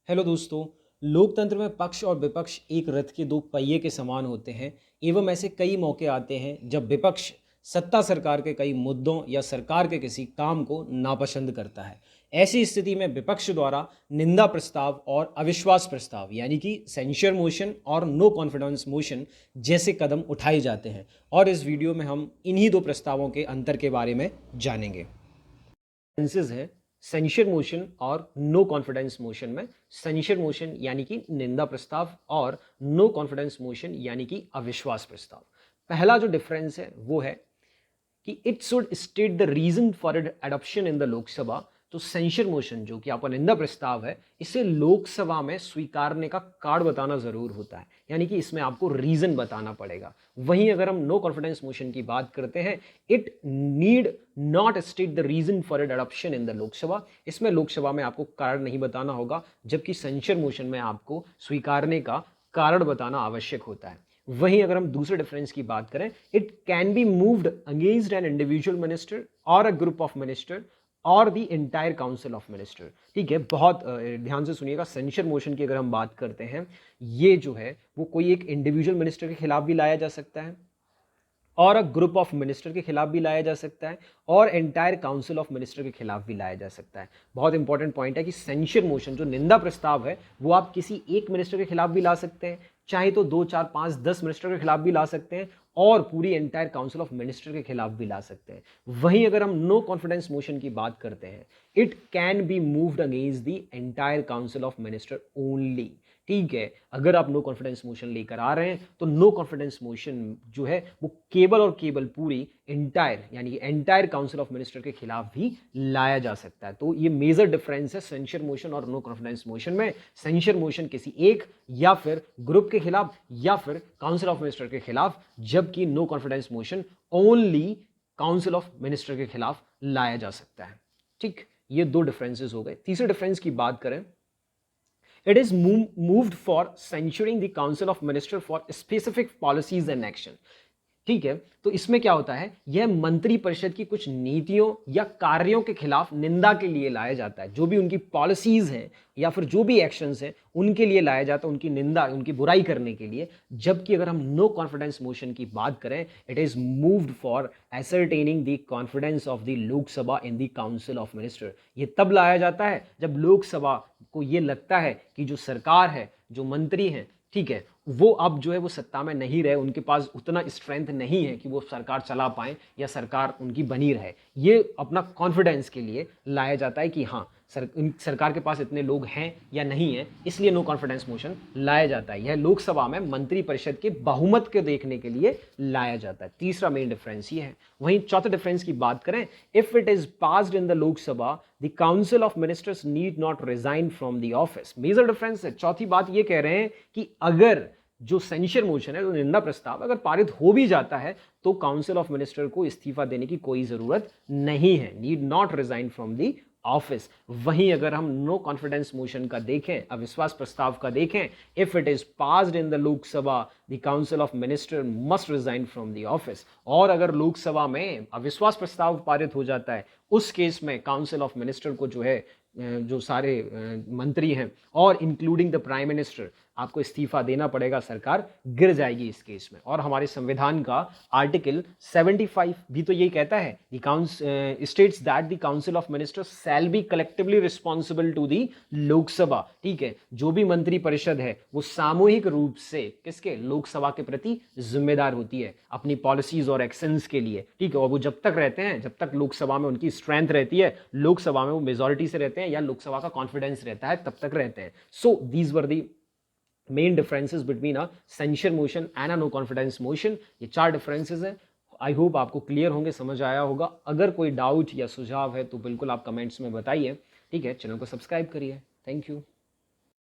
Hello दोस्तों। लोकतंत्र में पक्ष और विपक्ष एक रथ के दो पहिए के समान होते हैं एवं ऐसे कई मौके आते हैं जब विपक्ष सत्ता सरकार के कई मुद्दों या सरकार के किसी काम को नापसंद करता है। ऐसी स्थिति में विपक्ष द्वारा निंदा प्रस्ताव और अविश्वास प्रस्ताव यानी कि सेंशर मोशन और नो कॉन्फिडेंस मोशन जैसे कदम उठाए जाते हैं और इस वीडियो में हम इन्हीं दो प्रस्तावों के अंतर के बारे में जानेंगे। है सेंशर मोशन और नो कॉन्फिडेंस मोशन में सेंशर मोशन यानी कि निंदा प्रस्ताव और नो कॉन्फिडेंस मोशन यानी कि अविश्वास प्रस्ताव। पहला जो डिफरेंस है वो है कि it should state the reason for it adoption in the Lok Sabha. तो सेंशर मोशन जो कि आपका निंदा प्रस्ताव है, इसे लोकसभा में स्वीकारने का कारण बताना जरूर होता है, यानी कि इसमें आपको रीजन बताना पड़ेगा। वहीं अगर हम नो कॉन्फिडेंस मोशन की बात करते हैं, it need not state the reason for it adoption in the Lok Sabha. इसमें लोकसभा में आपको कारण नहीं बताना होगा, जबकि सेंशर मोशन में आपको स्वीकारने का कारण बताना आवश्यक होता है। वहीं अगर हम दूसरे डिफरेंस की बात करें, it can be moved against an individual minister और अ ग्रुप ऑफ मिनिस्टर और the entire council of minister. ठीक है, बहुत ध्यान से सुनिएगा। सेंशर मोशन की अगर हम बात करते हैं, ये जो है वो कोई एक इंडिविजुअल मिनिस्टर के खिलाफ भी लाया जा सकता है और अ ग्रुप ऑफ मिनिस्टर के खिलाफ भी लाया जा सकता है और एंटायर काउंसिल ऑफ मिनिस्टर के खिलाफ भी लाया जा सकता है। बहुत इंपॉर्टेंट पॉइंट है कि सेंशर मोशन जो निंदा प्रस्ताव है वो आप किसी एक मिनिस्टर के खिलाफ भी ला सकते हैं, चाहे तो 2, 4, 5, 10 मिनिस्टर के खिलाफ भी ला सकते हैं और पूरी एंटायर काउंसिल ऑफ मिनिस्टर के खिलाफ भी ला सकते हैं। वहीं अगर हम नो कॉन्फिडेंस मोशन की बात करते हैं, it can be moved against the entire council of minister only. ठीक है, अगर आप नो कॉन्फिडेंस मोशन लेकर आ रहे हैं तो नो कॉन्फिडेंस मोशन जो है वो केवल और केवल पूरी एंटायर यानी कि एंटायर काउंसिल ऑफ मिनिस्टर के खिलाफ भी लाया जा सकता है। तो ये मेजर डिफरेंस है सेंशर मोशन और नो कॉन्फिडेंस मोशन में। सेंशर मोशन किसी एक या फिर ग्रुप के खिलाफ या फिर काउंसिल ऑफ मिनिस्टर के खिलाफ, जबकि no confidence motion only council of minister के खिलाफ लाया जा सकता है। ठीक, ये दो डिफरेंसेस हो गए। तीसरे डिफरेंस की बात करें, it is moved for censuring the council of minister for specific policies and action। ठीक है, तो इसमें क्या होता है, यह मंत्री परिषद की कुछ नीतियों या कार्यों के खिलाफ निंदा के लिए लाया जाता है। जो भी उनकी पॉलिसीज हैं या फिर जो भी एक्शंस हैं उनके लिए लाया जाता है, उनकी निंदा, उनकी बुराई करने के लिए। जबकि अगर हम नो कॉन्फिडेंस मोशन की बात करें, it is moved for ascertaining the confidence of the Lok Sabha in the council of minister. ये तब लाया जाता है जब लोकसभा को ये लगता है कि जो सरकार है, जो मंत्री हैं, ठीक है, वो अब जो है वो सत्ता में नहीं रहे, उनके पास उतना स्ट्रेंथ नहीं है कि वो सरकार चला पाए या सरकार उनकी बनी रहे। ये अपना कॉन्फिडेंस के लिए लाया जाता है कि हाँ सरकार के पास इतने लोग हैं या नहीं है, इसलिए नो कॉन्फिडेंस मोशन लाया जाता है। यह लोकसभा में मंत्री परिषद के बहुमत के देखने के लिए लाया जाता है। तीसरा मेन डिफरेंस ये है। वहीं चौथे डिफरेंस की बात करें, if it is passed in the Lok Sabha the council of ministers need not resign from the office. Major difference है। चौथी बात ये कह रहे हैं कि अगर जो सेंशर मोशन है, जो निंदा प्रस्ताव अगर पारित हो भी जाता है तो काउंसिल ऑफ मिनिस्टर को इस्तीफा देने की कोई जरूरत नहीं है, need not resign from the office. वहीं अगर हम नो कॉन्फिडेंस मोशन का देखें, अविश्वास प्रस्ताव का देखें, if it is passed in the Lok Sabha the council of minister must resign from the office. और अगर लोकसभा में अविश्वास प्रस्ताव पारित हो जाता है, उस केस में काउंसिल ऑफ मिनिस्टर को जो है, जो सारे मंत्री हैं और इंक्लूडिंग द प्राइम मिनिस्टर, आपको इस्तीफा देना पड़ेगा, सरकार गिर जाएगी इस केस में। और हमारे संविधान का आर्टिकल 75 भी तो यही कहता है, states that the council of ministers shall be collectively responsible to the Lok Sabha. ठीक है, जो भी मंत्री परिषद है वो सामूहिक रूप से किसके, लोकसभा के प्रति जिम्मेदार होती है अपनी पॉलिसीज और एक्शंस के लिए। ठीक है, और वो जब तक रहते हैं, जब तक लोकसभा में उनकी स्ट्रेंथ रहती है, लोकसभा में वो मेजॉरिटी से रहते हैं या लोकसभा का कॉन्फिडेंस रहता है, तब तक रहते हैं। So these were the main differences between a censure motion and a no confidence motion. ये 4 डिफरेंसेस हैं। आई होप आपको क्लियर होंगे, समझ आया होगा। अगर कोई डाउट या सुझाव है तो बिल्कुल आप कमेंट्स में बताइए। ठीक है, चैनल को सब्सक्राइब करिए। Thank you.